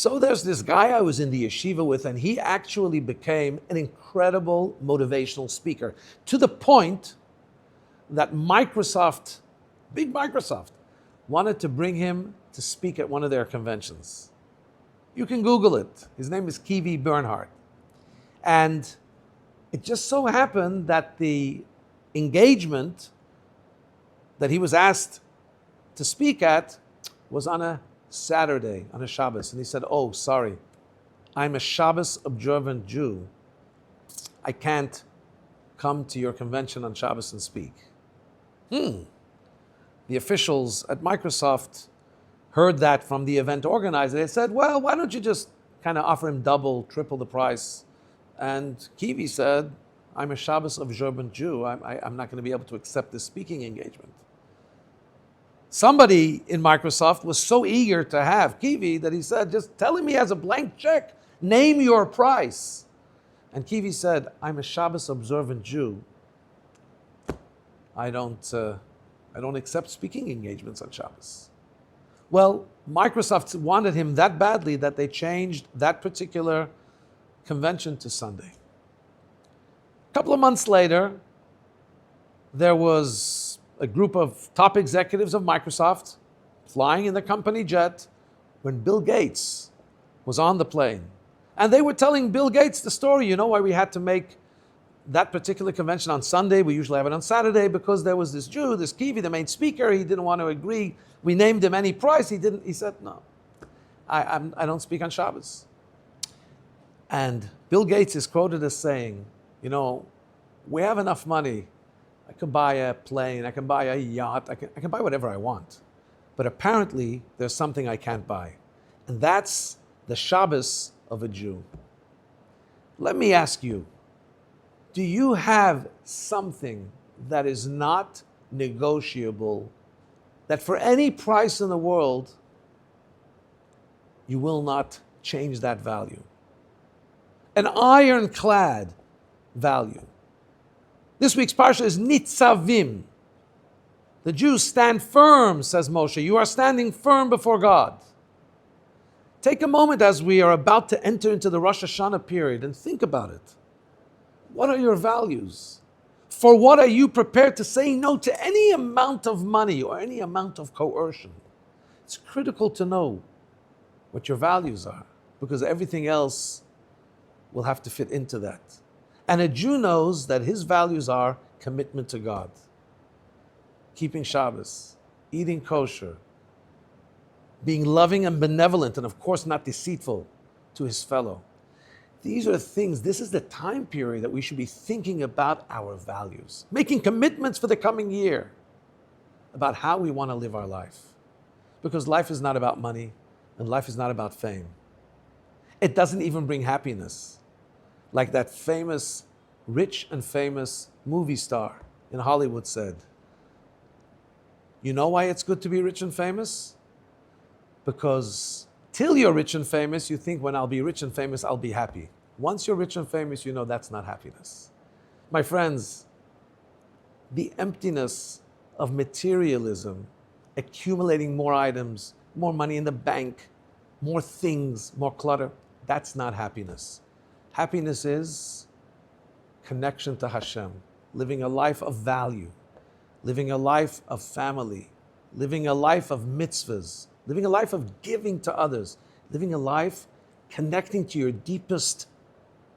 So there's this guy I was in the yeshiva with, and he actually became an incredible motivational speaker, to the point that Microsoft, big Microsoft, wanted to bring him to speak at one of their conventions. You can Google it. His name is Kivi Bernhardt. And it just so happened that the engagement that he was asked to speak at was on a Saturday, on a Shabbos. And he said, oh, sorry, I'm a Shabbos observant Jew. I can't come to your convention on Shabbos and speak. The officials at Microsoft heard that from the event organizer. They said, well, why don't you just kind of offer him double, triple the price? And Kivi said, I'm a Shabbos observant Jew. I'm not going to be able to accept this speaking engagement. Somebody in Microsoft was so eager to have Kivi that he said, just tell him he has a blank check. Name your price. And Kivi said, I'm a Shabbos observant Jew. I don't accept speaking engagements on Shabbos. Well, Microsoft wanted him that badly that they changed that particular convention to Sunday. A couple of months later, there was a group of top executives of Microsoft flying in the company jet when Bill Gates was on the plane. And they were telling Bill Gates the story. You know why we had to make that particular convention on Sunday? We usually have it on Saturday because there was this Jew, this Kivi, the main speaker. He didn't want to agree. We named him any price. He didn't. He said, no, I don't speak on Shabbos. And Bill Gates is quoted as saying, you know, we have enough money. I can buy a plane. I can buy a yacht. I can buy whatever I want. But apparently, there's something I can't buy. And that's the Shabbos of a Jew. Let me ask you, do you have something that is not negotiable, that for any price in the world, you will not change that value? An ironclad value. This week's parsha is Nitzavim. The Jews stand firm, says Moshe. You are standing firm before God. Take a moment as we are about to enter into the Rosh Hashanah period and think about it. What are your values? For what are you prepared to say no to any amount of money or any amount of coercion? It's critical to know what your values are, because everything else will have to fit into that. And a Jew knows that his values are commitment to God, keeping Shabbos, eating kosher, being loving and benevolent, and of course not deceitful to his fellow. These are things, this is the time period that we should be thinking about our values, making commitments for the coming year about how we want to live our life. Because life is not about money, and life is not about fame. It doesn't even bring happiness. Like that famous, rich and famous movie star in Hollywood said, you know why it's good to be rich and famous? Because till you're rich and famous, you think when I'll be rich and famous, I'll be happy. Once you're rich and famous, you know that's not happiness. My friends, the emptiness of materialism, accumulating more items, more money in the bank, more things, more clutter, that's not happiness. Happiness is connection to Hashem, living a life of value, living a life of family, living a life of mitzvahs, living a life of giving to others, living a life connecting to your deepest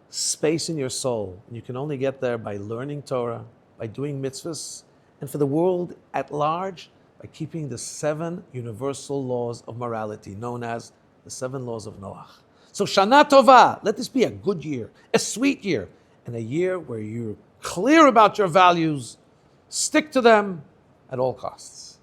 space in your soul. And you can only get there by learning Torah, by doing mitzvahs, and for the world at large, by keeping the 7 universal laws of morality, known as the 7 laws of Noach. So Shana Tova, let this be a good year, a sweet year, and a year where you're clear about your values, stick to them at all costs.